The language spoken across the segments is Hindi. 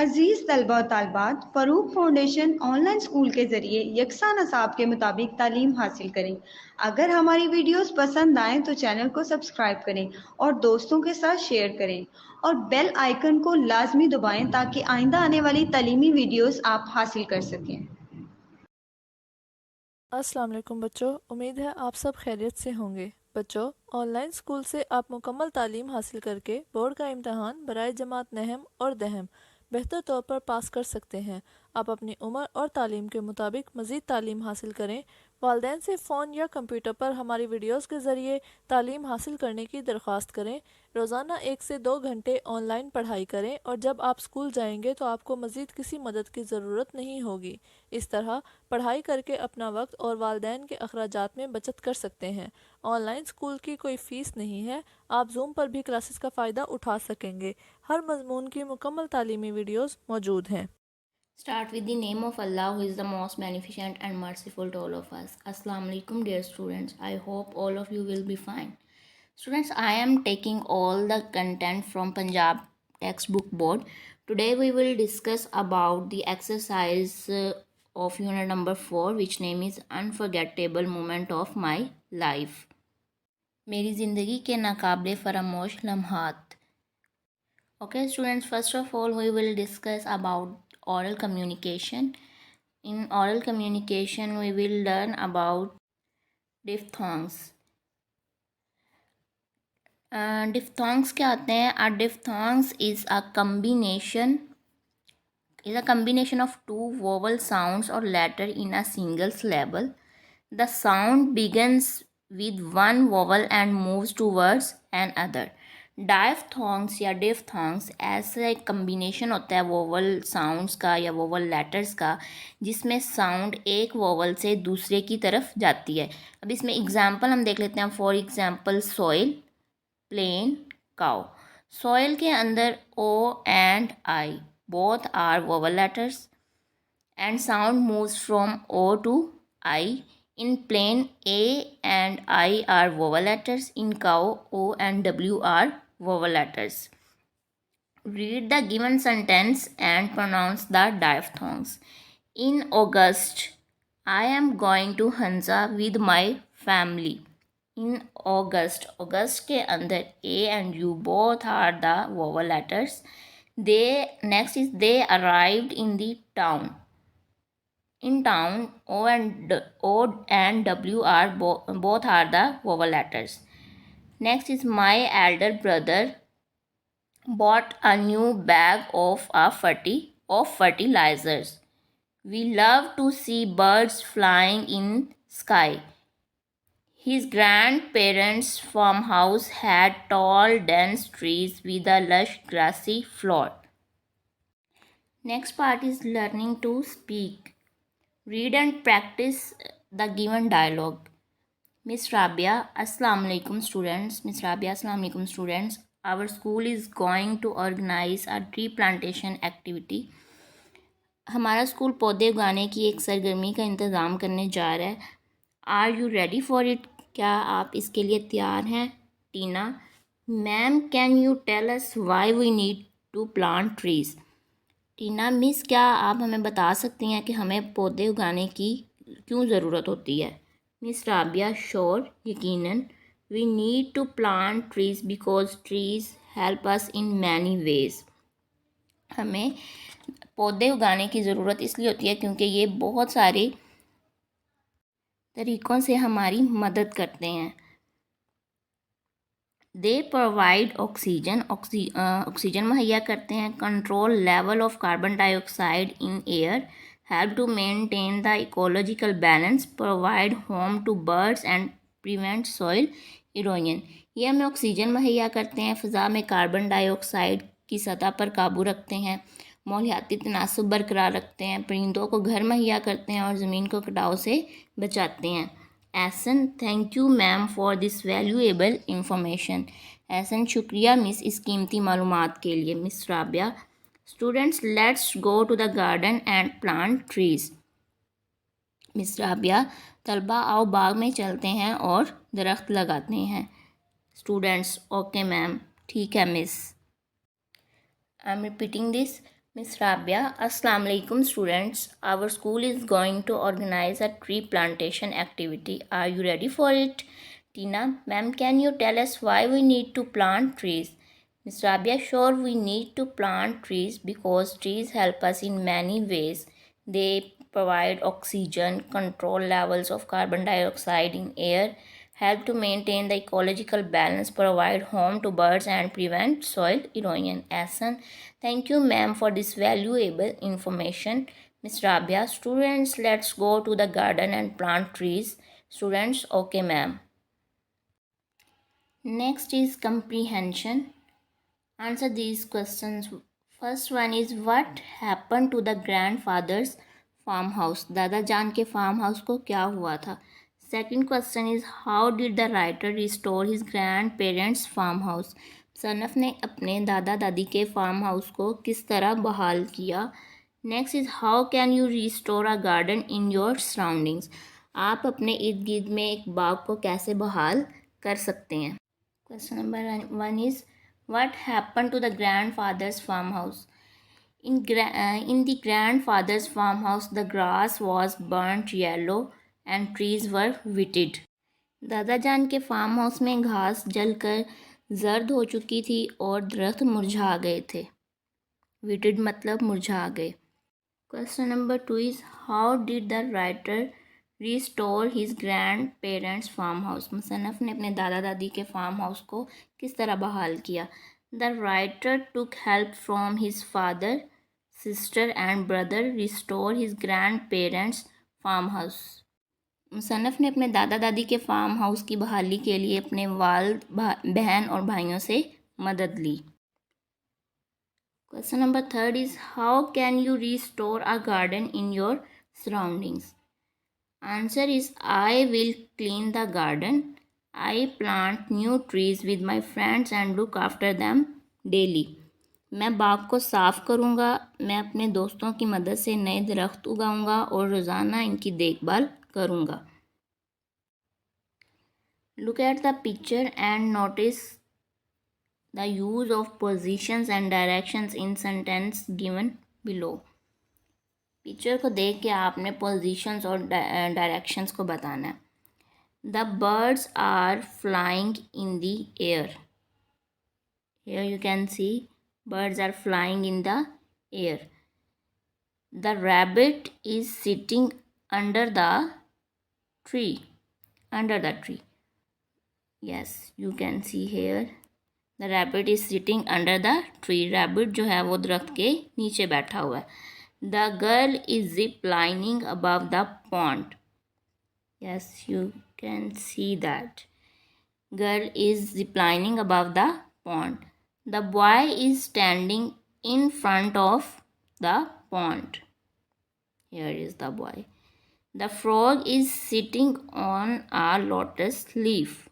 अजीज़ तलबा और तालबात, फ़रूक फाउंडेशन ऑनलाइन स्कूल के ज़रिए यकसा नसाब के मुताबिक तालीम हासिल करें। अगर हमारी वीडियोस पसंद आएँ तो चैनल को सब्सक्राइब करें और दोस्तों के साथ शेयर करें और बेल आइकन को लाजमी दबाएं ताकि आइंदा आने वाली तालीमी वीडियोस आप हासिल कर सकें। अस्सलाम वालेकुम बच्चों, उम्मीद है आप सब खैरियत से होंगे। बच्चों, ऑनलाइन स्कूल से आप मुकम्मल तालीम हासिल करके बोर्ड का इम्तहान बराए जमात नहम और दहम बेहतर तौर पर पास कर सकते हैं। आप अपनी उम्र और तालीम के मुताबिक मज़ीद तालीम हासिल करें। वालिदैन से फ़ोन या कंप्यूटर पर हमारी वीडियोस के ज़रिए तालीम हासिल करने की दरख्वास्त करें। रोज़ाना 1 से 2 घंटे ऑनलाइन पढ़ाई करें और जब आप स्कूल जाएंगे तो आपको मज़ीद किसी मदद की ज़रूरत नहीं होगी। इस तरह पढ़ाई करके अपना वक्त और वालिदैन के अखराजात में बचत कर सकते हैं। ऑनलाइन स्कूल की कोई फ़ीस नहीं है। आप जूम पर भी क्लासेस का फ़ायदा उठा सकेंगे। हर मजमून की मुकम्मल तालीमी वीडियोस मौजूद हैं। Start with the name of Allah, who is the most beneficent and merciful to all of us. Assalamu alaikum, dear students. I hope all of you will be fine. Students, I am taking all the content from Punjab textbook board. Today we will discuss about the exercise of unit number 4, which name is Unforgetable Moment of My Life. मेरी ज़िंदगी के नाकाबिले फरामोश लम्हात. Okay, students, first of all we will discuss about oral communication. In oral communication we will learn about diphthongs. Diphthongs क्या होते हैं? A diphthongs is a combination of two vowel sounds or letter in a single syllable. The sound begins with one vowel and moves towards another. डायफ्थोंग्स या डिफ्थोंग्स ऐसा एक कम्बिनेशन होता है वोवल साउंड्स का या वोवल लेटर्स का जिसमें साउंड एक वोवल से दूसरे की तरफ जाती है. अब इसमें एग्जांपल हम देख लेते हैं. For example soil, plain, cow. Soil के अंदर O and I both are vowel letters and sound moves from O to I. In plain, A and I are vowel letters. In cow, O and W are vowel letters. Read the given sentence and pronounce the diphthongs. In August, I am going to Hansa with my family. In August, August के अंदर A and U both are the vowel letters. Next is they arrived in the town. In town, O and W are both are the vowel letters. Next is my elder brother bought a new bag of fertilizers. We love to see birds flying in sky. His grandparents' farmhouse had tall, dense trees with a lush, grassy floor. Next part is learning to speak. Read and practice the given dialogue. Miss Rabia, Assalamu alaikum students. Miss Rabia, Assalamu alaikum students. Our school is going to organize a tree plantation activity. हमारा स्कूल पौधे उगाने की एक सरगर्मी का इंतज़ाम करने जा रहा है. Are you ready for it? क्या आप इसके लिए तैयार हैं? Tina, ma'am can you tell us why we need to plant trees? Tina, miss क्या आप हमें बता सकती हैं कि हमें पौधे उगाने की क्यों ज़रूरत होती है? मिस राबिया, श्योर, यकीनन. We need to plant trees because trees help us in many ways. हमें पौधे उगाने की ज़रूरत इसलिए होती है क्योंकि ये बहुत सारे तरीक़ों से हमारी मदद करते हैं. दे प्रोवाइड ऑक्सीजन मुहैया करते हैं. Control level of carbon dioxide in air. Help to maintain the ecological balance. Provide home to birds and prevent soil erosion. ये हमें ऑक्सीजन मुहैया करते हैं, फ़ज़ा में कार्बन डाइऑक्साइड की सतह पर काबू रखते हैं, माहौलियाती तनासुब बरकरार रखते हैं, परिंदों को घर मुहैया करते हैं और ज़मीन को कटाव से बचाते हैं. Ahsan, thank you ma'am for this valuable information. Ahsan, शुक्रिया मिस इस कीमती मालूमात के लिए. Miss Rabia, students let's go to the garden and plant trees. Miss Rabia, तलबा आओ बाग में चलते हैं और दरख्त लगाते हैं. स्टूडेंट्स, ओके मैम, ठीक है miss. I am repeating this. Miss Rabia, Assalamu alaikum students. Our school is going to organize a tree plantation activity. Are you ready for it? Tina, ma'am, can you tell us why we need to plant trees? Miss Rabia, sure, we need to plant trees because trees help us in many ways. They provide oxygen, control levels of carbon dioxide in air, help to maintain the ecological balance, provide home to birds, and prevent soil erosion. Asan, thank you, ma'am, for this valuable information. Miss Rabia, students, let's go to the garden and plant trees. Students, okay, ma'am. Next is comprehension. Answer these questions. First one is what happened to the grandfather's farmhouse? दादा जान के फार्म हाउस को क्या हुआ था? Second question is how did the writer restore his grandparents' farmhouse? सनफ ने अपने दादा दादी के फार्म हाउस को किस तरह बहाल किया? Next is how can you restore a garden in your surroundings? आप अपने इर्द गिर्द में एक बाग को कैसे बहाल कर सकते हैं? Question number 1 is what happened to the grandfather's farmhouse? In the grandfather's farmhouse, the grass was burnt yellow and trees were withered. दादा जान के फार्म हाउस में घास जलकर जर्द हो चुकी थी और दरख्त मुरझा गए थे. withered मतलब मुरझा गए. Question number 2 is how did the writer restore his grandparents' farmhouse? मुसन्नफ़ ने अपने दादा दादी के फार्म हाउस को किस तरह बहाल किया? The writer took help from his father, sister and brother restore his grandparents' farmhouse. मुसन्नफ़ ने अपने दादा दादी के फार्म हाउस की बहाली के लिए अपने वालिद, बहन और भाइयों से मदद ली. Question number 3 is how can you restore a garden in your surroundings? Answer is I will clean the garden. I plant new trees with my friends and look after them daily. मैं बाग को साफ़ करूँगा, मैं अपने दोस्तों की मदद से नए दरख्त उगाऊँगा और रोज़ाना इनकी देखभाल करूँगा. Look at the picture and notice the use of positions and directions in sentence given below. Picture को देख के आपने पोजीशंस और डायरेक्शंस को बताना है. The birds are flying in the air. Here you can see birds are flying in the air. The rabbit is sitting under the tree. Under the tree. Yes, you can see here. The rabbit is sitting under the tree. Rabbit जो है वो दरख्त के नीचे बैठा हुआ है. The girl is zip lining above the pond. Yes, you can see that. Girl is zip lining above the pond. The boy is standing in front of the pond. Here is the boy. The frog is sitting on a lotus leaf.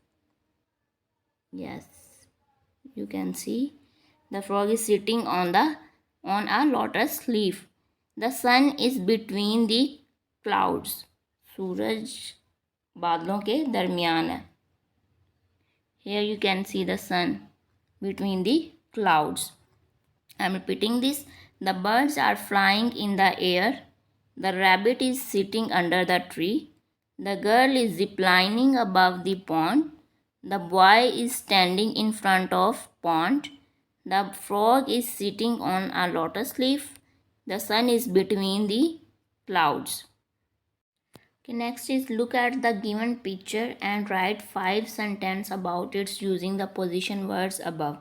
Yes, you can see the frog is sitting on a lotus leaf. The sun is between the clouds. सूरज बादलों के दरमियान है. Here you can see the sun between the clouds. I am repeating this. The birds are flying in the air. The rabbit is sitting under the tree. The girl is ziplining above the pond. The boy is standing in front of pond. The frog is sitting on a lotus leaf. The sun is between the clouds. Okay, next is look at the given picture and write 5 sentences about it using the position words above.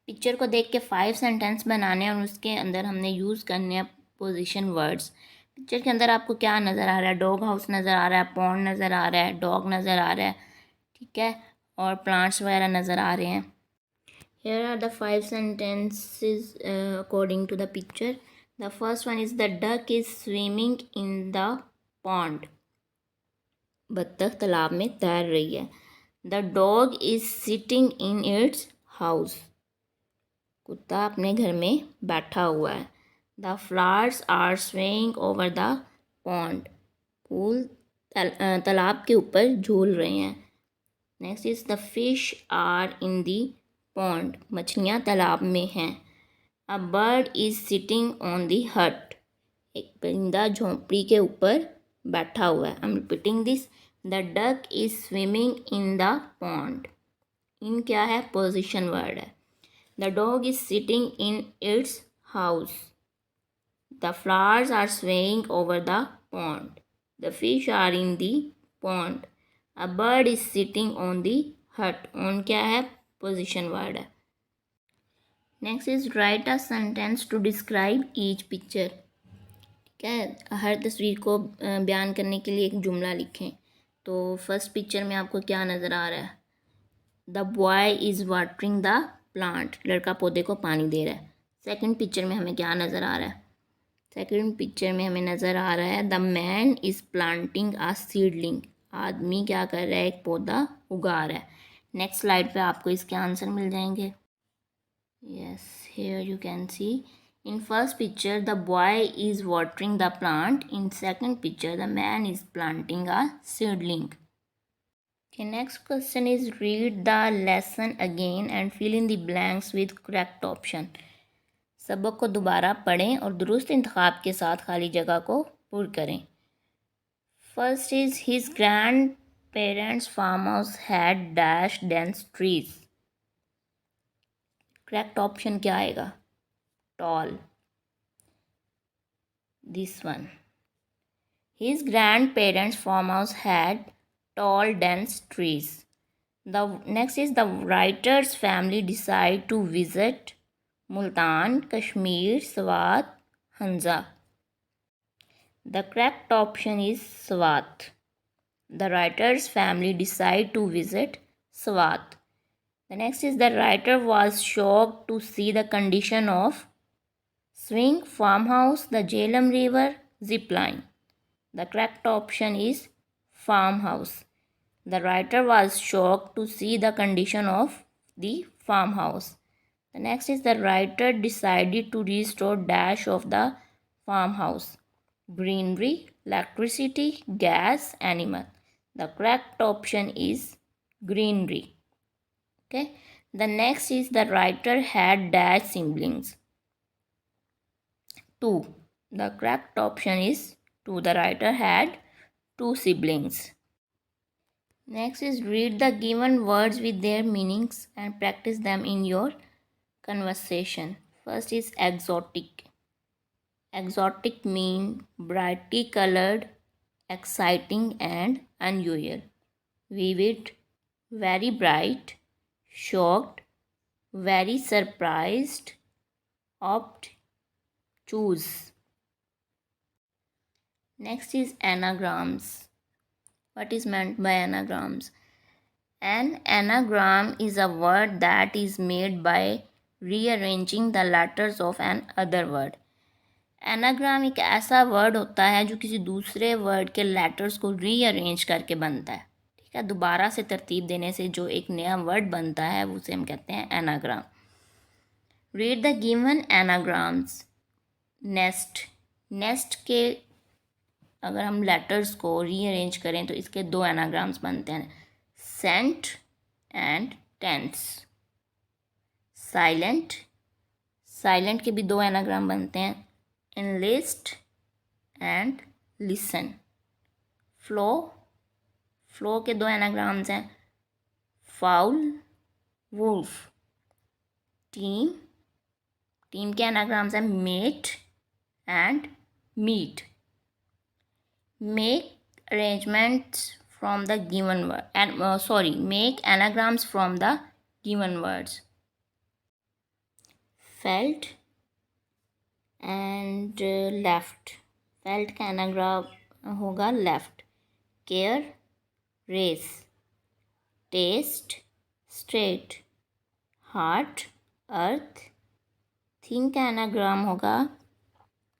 Picture को देख के 5 सेंटेंस बनाने हैं और उसके अंदर हमने यूज़ करने हैं पोजीशन वर्ड्स. पिक्चर के अंदर आपको क्या नज़र आ रहा है? डॉग हाउस नज़र आ रहा है, पॉन्ड नज़र आ रहा है, डॉग नज़र आ रहा है, ठीक है, और प्लांट्स वगैरह नज़र आ रहे हैं. Here are the 5 sentences according to the picture. The first one is the duck is swimming in the pond. बत्तख तालाब में तैर रही है. The dog is sitting in its house. कुत्ता अपने घर में बैठा हुआ है. The flowers are swaying over the pond. फूल तालाब के ऊपर झूल रहे हैं. Next is the fish are in the pond. मछलियाँ तालाब में हैं. A bird is sitting on the hut. एक परिंदा झोंपड़ी के ऊपर बैठा हुआ है. I'm repeating this. The duck is swimming in the pond. In क्या है? Position word है. The dog is sitting in its house. The flowers are swaying over the pond. The fish are in the pond. A bird is sitting on the hut. On क्या है? Position word है. Next is write a sentence to describe each picture. ठीक है, हर तस्वीर को बयान करने के लिए एक जुमला लिखें. तो फर्स्ट पिक्चर में आपको क्या नज़र आ रहा है? The boy is watering the plant. लड़का पौधे को पानी दे रहा है. सेकंड पिक्चर में हमें क्या नज़र आ रहा है? सेकंड पिक्चर में हमें नज़र आ रहा है the man is planting a seedling. आदमी क्या कर रहा है? एक पौधा उगा रहा है. नेक्स्ट स्लाइड पे आपको इसके आंसर मिल जाएंगे. Yes, here you can see. In first picture, the boy is watering the plant. In second picture, the man is planting a seedling. Okay, next question is read the lesson again and fill in the blanks with correct option. सबक को दोबारा पढ़ें और दुरुस्त इंतखाब के साथ खाली जगह को पूर्ण करें. First is his grandparents' farmhouse had dash dense trees. Correct option क्या आएगा? Tall. This one. His grand parents farm house had tall dense trees. The next is the writer's family decide to visit Multan, Kashmir, Swat, Hunza. The correct option is Swat. The writer's family decide to visit Swat. The next is the writer was shocked to see the condition of swing, farmhouse, the Jhelum River, zip line. The correct option is farmhouse. The writer was shocked to see the condition of the farmhouse. The next is the writer decided to restore dash of the farmhouse. Greenery, electricity, gas, animal. The correct option is greenery. Okay, the next is the writer had dash siblings. 2. The correct option is 2. The writer had 2 siblings. Next is read the given words with their meanings and practice them in your conversation. First is exotic. Exotic mean brightly colored, exciting and unusual. Vivid, very bright, shocked, very surprised, opt, choose. Next is anagrams. What is meant by anagrams? An anagram is a word that is made by rearranging the letters of an other word. Anagram एक ऐसा वर्ड होता है जो किसी दूसरे वर्ड के लेटर्स को रीअरेंज करके बनता है. ठीक है, दोबारा से तरतीब देने से जो एक नया वर्ड बनता है उसे हम कहते हैं anagram. Read the given anagrams. Nest. Nest के अगर हम लेटर्स को रीअरेंज करें तो इसके 2 एनाग्राम्स बनते हैं. Sent and tense. Silent. Silent के भी 2 एनाग्राम बनते हैं. Enlist and listen. Flow. Flow के 2 एनाग्राम्स हैं. Foul, wolf. टीम. टीम के एनाग्राम्स हैं mate and meet. Make arrangements from the given word make anagrams from the given words. Felt and left. Felt का एनाग्राम होगा left. Care, race. Taste, straight. Heart, earth. Think का एनाग्राम होगा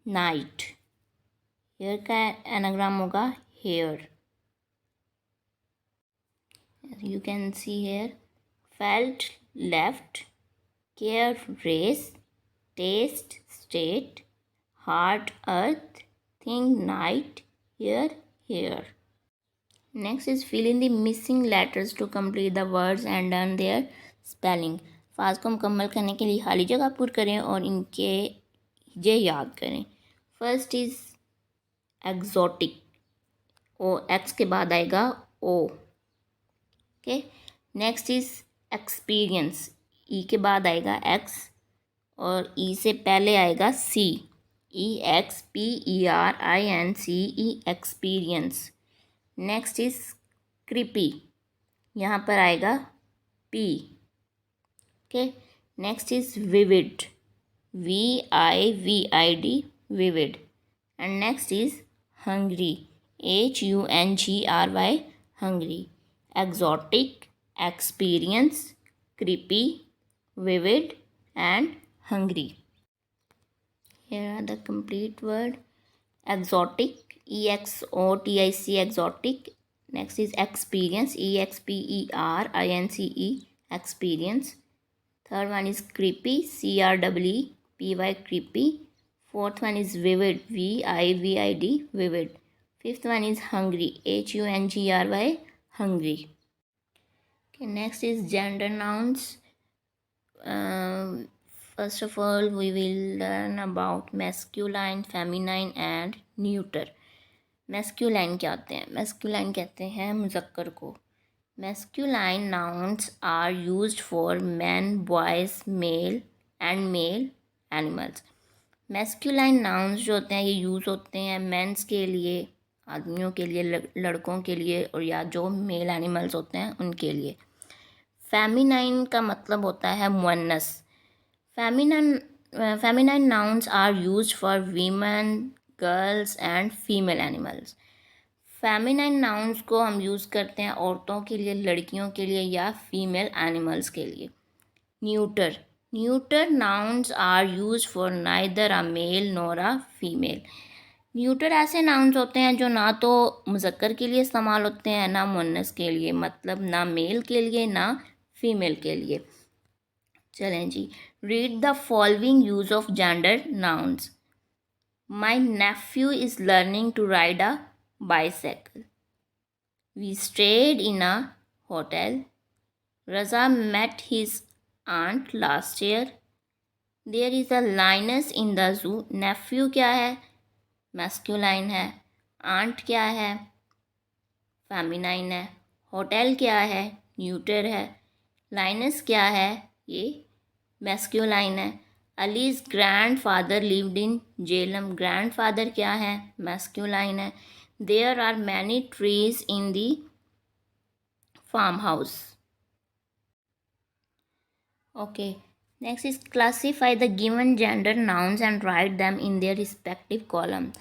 नाइट. हेयर का एनाग्राम होगा hair. You can see here felt, left, care, race, taste, state, heart, earth, think, night, here, here. Next is fill in the missing letters to complete the words and learn their spelling. अल्फाज को मुकम्मल करने के लिए खाली जगह पुर करें और इनके ये याद करें। First is exotic, O X के बाद आएगा O, okay. Next is experience, E के बाद आएगा एक्स और ई से पहले आएगा C, EXPERINCE, experience. Next is creepy, यहाँ पर आएगा P, okay. Next is vivid, VIVID, vivid. And next is hungry, HUNGRY, hungry. Exotic, experience, creepy, vivid, and hungry. Here are the complete word. Exotic, EXOTIC, exotic. Next is experience, EXPERINCE, experience. Third one is creepy, CREEPY, creepy. Fourth one is vivid, VIVID, vivid. Fifth one is hungry, HUNGRY, hungry. Okay, next is gender nouns. First of all, we will learn about masculine, feminine and neuter. Masculine क्या होते हैं? Masculine कहते हैं मुज़क्कर को. Masculine nouns are used for men, boys, male and male animals. Masculine nouns जो होते हैं ये यूज़ होते हैं मेंस के लिए, आदमियों के लिए, लड़कों के लिए, और या जो मेल एनिमल्स होते हैं उनके लिए. फेमिनाइन का मतलब होता है मुअन्नस. Feminine nouns are used for women, girls and female animals. Feminine nouns को हम यूज़ करते हैं औरतों के लिए, लड़कियों के लिए या फीमेल एनिमल्स के लिए. Neuter, neuter nouns are used for neither a male nor a female. Neuter ऐसे नाउन्स होते हैं जो ना तो मुज़क्कर के लिए इस्तेमाल होते हैं ना मुअन्नस के लिए, मतलब ना मेल के लिए ना फीमेल के लिए. चलें जी, read the following use of gender nouns. My nephew is learning to ride a bicycle. We stayed in a hotel. Raza met his aunt last year. There is a lioness in the zoo. Nephew क्या है? मैस्कुलाइन है. आंट क्या है? फेमिनाइन है. होटल क्या है? न्यूटर है. लाइनस क्या है? ये मैस्कुलाइन है. Ali's grand father lived in Jhelum. Grand father क्या है? मैस्कुलाइन है. There are many trees in the farm house. Okay, next is classify the given gender nouns and write them in their respective column.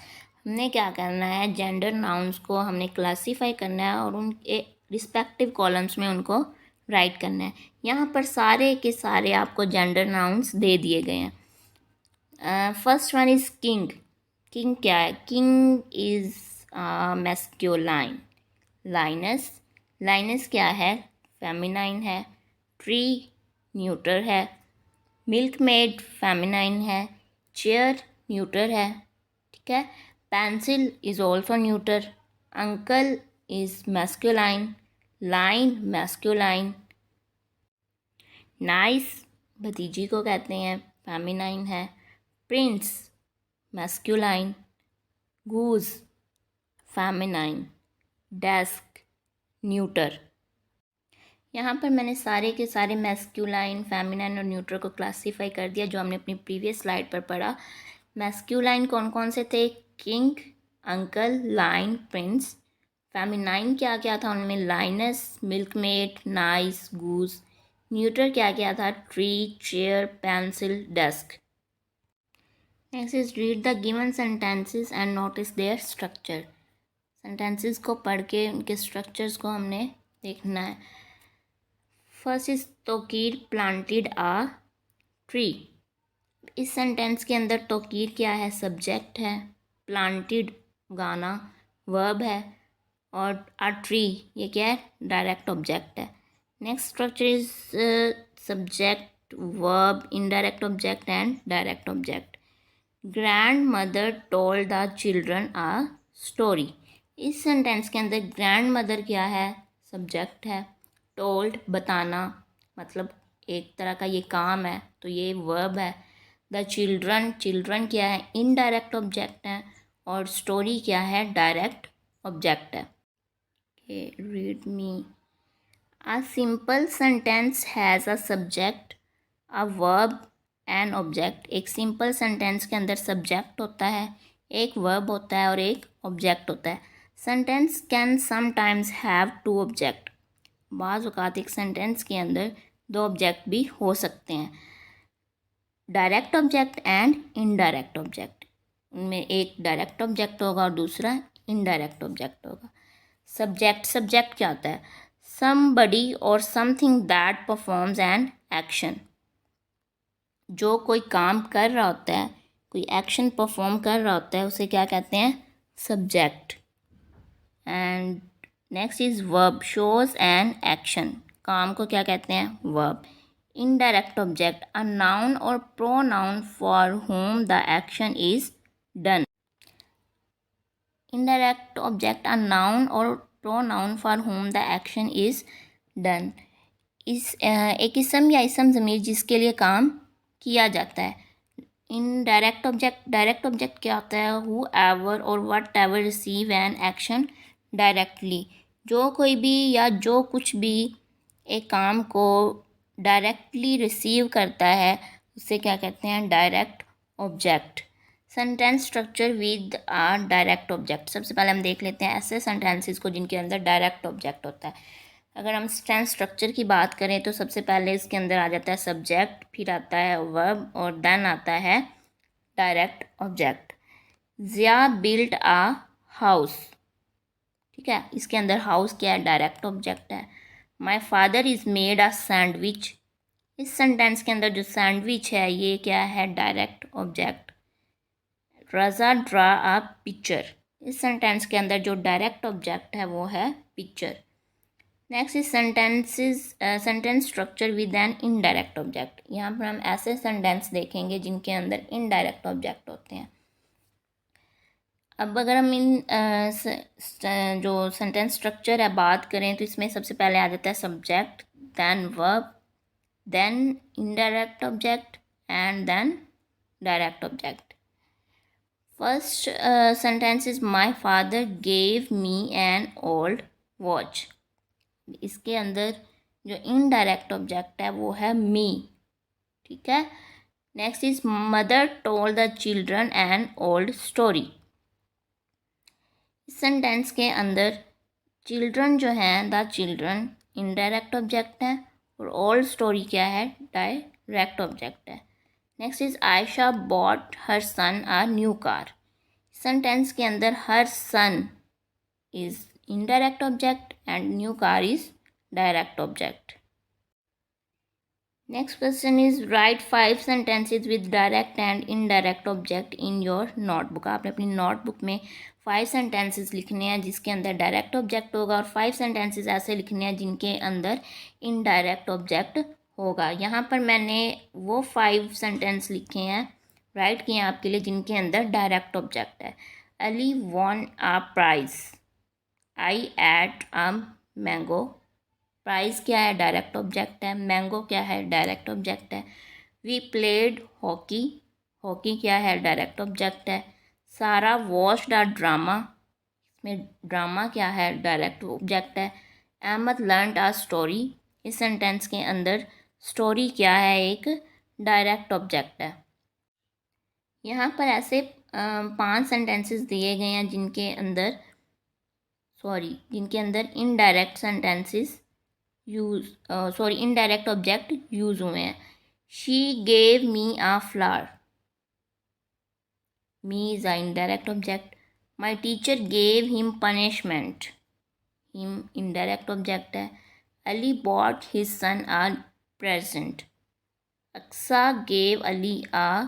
हमने क्या करना है? जेंडर नाउन्स को हमने क्लासीफाई करना है और उनके रिस्पेक्टिव कॉलम्स में उनको राइट करना है. यहाँ पर सारे के सारे आपको जेंडर नाउन्स दे दिए गए हैं. First one is king. King क्या है? King is masculine. Lioness, lioness क्या है? फेमिनाइन है. ट्री न्यूटर है. मिल्कमेड फेमिनाइन है. चेयर न्यूटर है. ठीक है. Pencil is also neuter. Uncle is masculine. Lion masculine. Niece भतीजी को कहते हैं, फेमिनाइन है. Prince masculine. Goose feminine. Desk neuter. यहाँ पर मैंने सारे के सारे मैस्कुलाइन, फेमिनाइन और न्यूट्रल को क्लासीफाई कर दिया जो हमने अपनी प्रीवियस स्लाइड पर पढ़ा. मैस्कुलाइन कौन कौन से थे? King, uncle, lion, prince. Feminine क्या क्या था उनमें? Lioness, milkmaid, niece, goose. Neutral क्या क्या था? Tree, chair, pencil, desk. Next is read the given sentences and notice their structure. Sentences को पढ़ के उनके स्ट्रक्चर्स को हमने देखना है. First is Tauqeer planted a tree. इस सेंटेंस के अंदर तोकीर क्या है? सब्जेक्ट है. प्लांटेड उगाना वर्ब है. और आ ट्री ये क्या है? डायरेक्ट ऑब्जेक्ट है. Next structure is subject, verb, indirect object and direct object. Grand mother told the children a story. इस सेंटेंस के अंदर ग्रैंड मदर क्या है? सब्जेक्ट है. टोल्ड बताना, मतलब एक तरह का ये काम है, तो ये वर्ब है। द चिल्ड्रन, चिल्ड्रन क्या है, इनडायरेक्ट ऑब्जेक्ट है, और स्टोरी क्या है, डायरेक्ट ऑब्जेक्ट है। Read me. A simple sentence has a subject, a verb and object. एक सिंपल सेंटेंस के अंदर सब्जेक्ट होता है, एक वर्ब होता है और एक ऑब्जेक्ट होता है। Sentence can sometimes have two object. बाज़ औक़ात एक सेंटेंस के अंदर दो ऑब्जेक्ट भी हो सकते हैं, direct object and indirect object. उनमें एक डायरेक्ट ऑब्जेक्ट होगा और दूसरा इनडायरेक्ट ऑब्जेक्ट होगा। सब्जेक्ट, सब्जेक्ट क्या होता है, समबडी और something that performs an action. जो कोई काम कर रहा होता है, कोई एक्शन परफॉर्म कर रहा होता है, उसे क्या कहते हैं, subject. And next is verb, shows an action. काम को क्या कहते हैं, verb. Indirect object, a noun और pronoun for whom the action is done. Indirect object, a noun और pronoun for whom the action is done. इस एक इसम या इसम ज़मीर जिसके लिए काम किया जाता है। इनडायरेक्ट ऑब्जेक्ट, डायरेक्ट ऑब्जेक्ट क्या होता है, हु एवर और what ever receive an action directly. जो कोई भी या जो कुछ भी एक काम को डायरेक्टली रिसीव करता है, उसे क्या कहते हैं, direct object. Sentence structure with a direct object. सबसे पहले हम देख लेते हैं ऐसे सेंटेंसेस को जिनके अंदर डायरेक्ट ऑब्जेक्ट होता है। अगर हम सेंटेंस स्ट्रक्चर की बात करें तो सबसे पहले इसके अंदर आ जाता है सब्जेक्ट, फिर आता है वर्ब और देन आता है डायरेक्ट ऑब्जेक्ट। ज़िया बिल्ट आ हाउस, ठीक है, इसके अंदर हाउस क्या है, डायरेक्ट ऑब्जेक्ट है। My father is made a sandwich. इस सेंटेंस के अंदर जो सैंडविच है ये क्या है, direct object. Raza draw a picture. इस सेंटेंस के अंदर जो डायरेक्ट ऑब्जेक्ट है वो है picture. Next is sentence structure with an indirect object. यहाँ पर हम ऐसे सेंटेंस देखेंगे जिनके अंदर इनडायरेक्ट ऑब्जेक्ट होते हैं। अब अगर हम इन जो सेंटेंस स्ट्रक्चर है बात करें तो इसमें सबसे पहले आ जाता है subject, then verb, then indirect object and then direct object. First sentence is my father gave me an old watch. इसके अंदर जो इनडायरेक्ट ऑब्जेक्ट है वो है मी, ठीक है। Next is mother told the children an old story. इस सेंटेंस के अंदर चिल्ड्रन जो हैं, द चिल्ड्रन इनडायरेक्ट ऑब्जेक्ट है और ओल्ड स्टोरी क्या है, डायरेक्ट ऑब्जेक्ट है। Next is Ayesha bought her son a new car. Sentence के अंदर her son is indirect object and new car is direct object. Next question is write 5 sentences with direct and indirect object in your notebook. आपने अपनी नोटबुक में 5 sentences लिखने हैं जिसके अंदर direct object होगा और 5 sentences ऐसे लिखने हैं जिनके अंदर indirect object होगा। यहाँ पर मैंने वो 5 sentence लिखे हैं, राइट किए हैं आपके लिए, जिनके अंदर direct object है। Ali won a prize। I ate a mango। Prize क्या है, डायरेक्ट ऑब्जेक्ट है। मैंगो क्या है, डायरेक्ट ऑब्जेक्ट है। We played hockey. हॉकी क्या है, डायरेक्ट ऑब्जेक्ट है। Sara watched a drama. इसमें ड्रामा क्या है, डायरेक्ट ऑब्जेक्ट है। Ahmad learned a story. इस सेंटेंस के अंदर स्टोरी क्या है, एक डायरेक्ट ऑब्जेक्ट है। यहाँ पर ऐसे 5 सेंटेंसेस दिए गए हैं जिनके अंदर indirect sentences indirect object use हुए हैं। She gave me a flower. Me is a indirect object. My teacher gave him punishment. Him indirect object है। Ali bought his son a present. Aqsa gave Ali a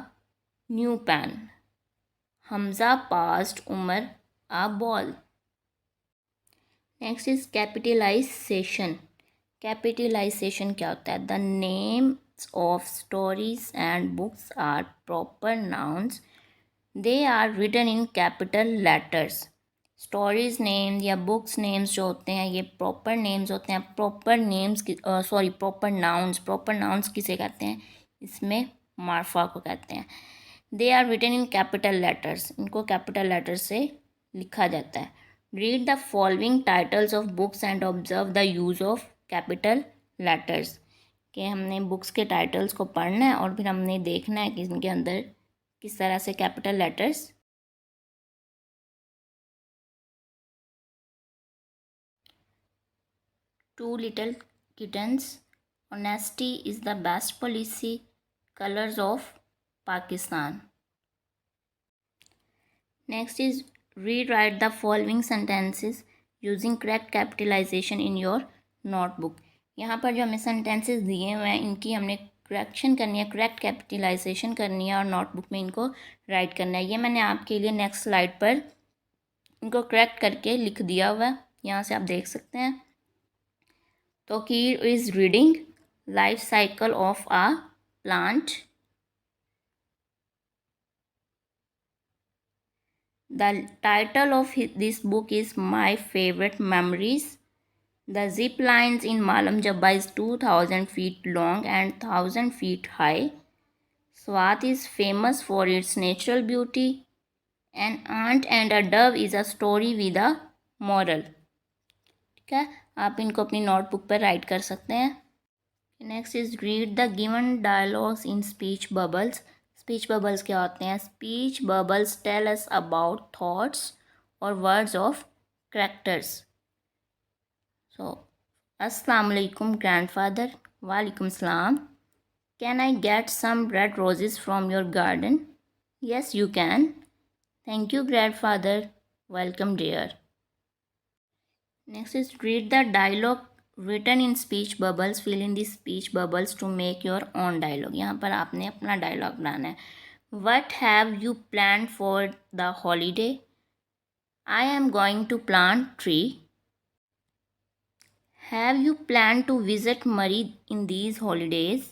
new pen. Hamza passed Umar a ball. Next is capitalization. Capitalization क्या होता है, the names of stories and books are proper nouns, they are written in capital letters. Stories name या बुक्स नेम्स जो होते हैं ये प्रॉपर नेम्स होते हैं। प्रॉपर नेम्स प्रॉपर नाउन्स किसे कहते हैं? इसमें मार्फा को कहते हैं। They are written in capital letters, इनको कैपिटल लेटर से लिखा जाता है। Read the following titles of books and observe the use of capital letters, कि हमने बुक्स के टाइटल्स को पढ़ना है और फिर हमने देखना है कि इनके अंदर किस तरह से capital letters. Two little kittens, honesty is the best policy, colours of Pakistan. Next is rewrite the following sentences using correct capitalization in your notebook। यहाँ पर जो हमें सेंटेंसेस दिए हुए हैं इनकी हमने करेक्शन करनी है, करेक्ट कैपिटलाइजेशन करनी है और नोटबुक में इनको राइट करना है। ये मैंने आपके लिए नेक्स्ट स्लाइड पर इनको करेक्ट करके लिख दिया हुआ है, यहाँ से आप देख सकते हैं। तो Keer is reading life cycle of a plant. The title of this book is My Favorite Memories. The zip lines in Malam Jabba is 2000 feet long and 1000 feet high. Swat is famous for its natural beauty. An ant and a dove is a story with a moral। ठीक है, आप इनको अपनी नोटबुक पर राइट कर सकते हैं। Next is read the given dialogues in speech bubbles. Speech bubbles क्या होते हैं? Speech bubbles tell us about thoughts और वर्ड्स ऑफ कैरेक्टर्स। सो अस्सलाम वालेकुम ग्रैंडफादर। वालेकुम सलाम। Can I get some red roses from your garden? Yes you can. Thank you grandfather. Welcome dear. Next is read the dialogue written in speech bubbles, fill in the speech bubbles to make your own dialogue। यहाँ पर आपने अपना डायलॉग बनाना है। What have you planned for the holiday? I am going to plant tree। Have you planned to visit Murray in these holidays?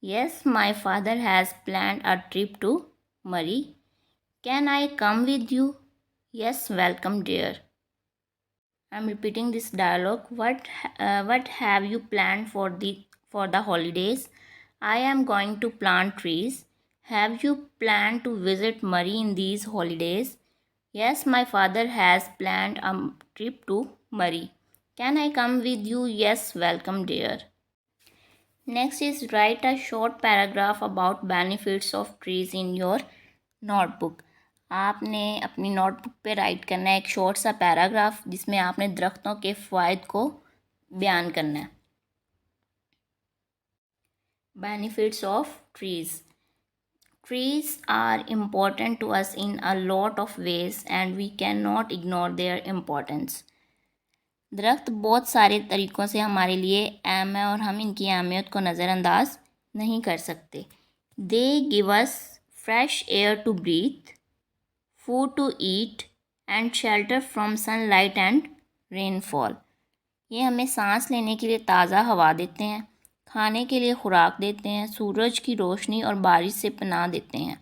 Yes, my father has planned a trip to Murray। Can I come with you? Yes, welcome dear। I'm repeating this dialogue. What have you planned for the holidays? I am going to plant trees। Have you planned to visit Murray in these holidays? Yes, my father has planned a trip to Murray। Can I come with you? Yes, welcome dear। Next is write a short paragraph about benefits of trees in your notebook। आपने अपनी नोटबुक पे राइट करना है एक शॉर्ट सा पैराग्राफ जिसमें आपने दरख्तों के फ़ायदे को बयान करना है। Benefits of trees. Trees are important to us in a lot of ways and we can not ignore their importance. दरख्त बहुत सारे तरीक़ों से हमारे लिए अहम है और हम इनकी अहमियत को नज़रअंदाज नहीं कर सकते। They give us fresh air to breathe, food to eat and shelter from sunlight and rainfall। ये हमें सांस लेने के लिए ताज़ा हवा देते हैं, खाने के लिए खुराक देते हैं, सूरज की रोशनी और बारिश से पनाह देते हैं।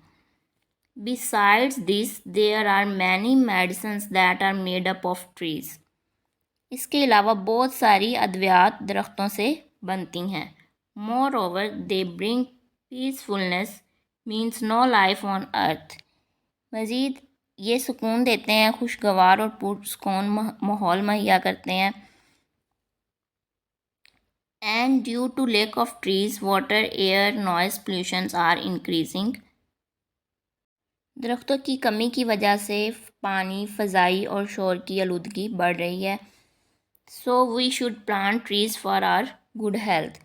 Besides this, there are many medicines that are made up of trees। इसके अलावा बहुत सारी अद्वियात दरख्तों से बनती हैं। Moreover, they bring peacefulness, means no life on earth। मज़ीद ये सुकून देते हैं, खुशगवार और पुरसुकून माहौल मुहैया करते हैं। And due to lack of trees water air noise pollutions are increasing. दरख्तों की कमी की वजह से पानी, फ़ज़ाई और शोर की आलूदगी बढ़ रही है। So we should plant trees for our good health.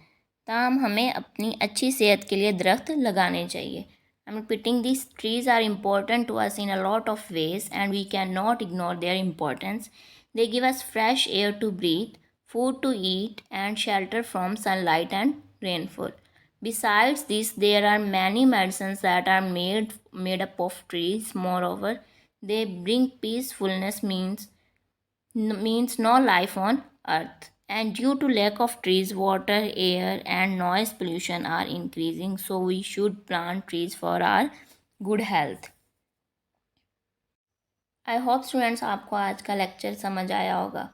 ताहम हमें अपनी अच्छी सेहत के लिए दरख्त लगाने चाहिए। I'm repeating, these trees are important to us in a lot of ways and we cannot ignore their importance। They give us fresh air to breathe, food to eat and shelter from sunlight and rainfall। Besides this, there are many medicines that are made up of trees। Moreover, they bring peacefulness, means no life on earth। And due to lack of trees, water, air and noise pollution are increasing। So we should plant trees for our good health। I hope students आपको आज का लेक्चर समझ आया होगा।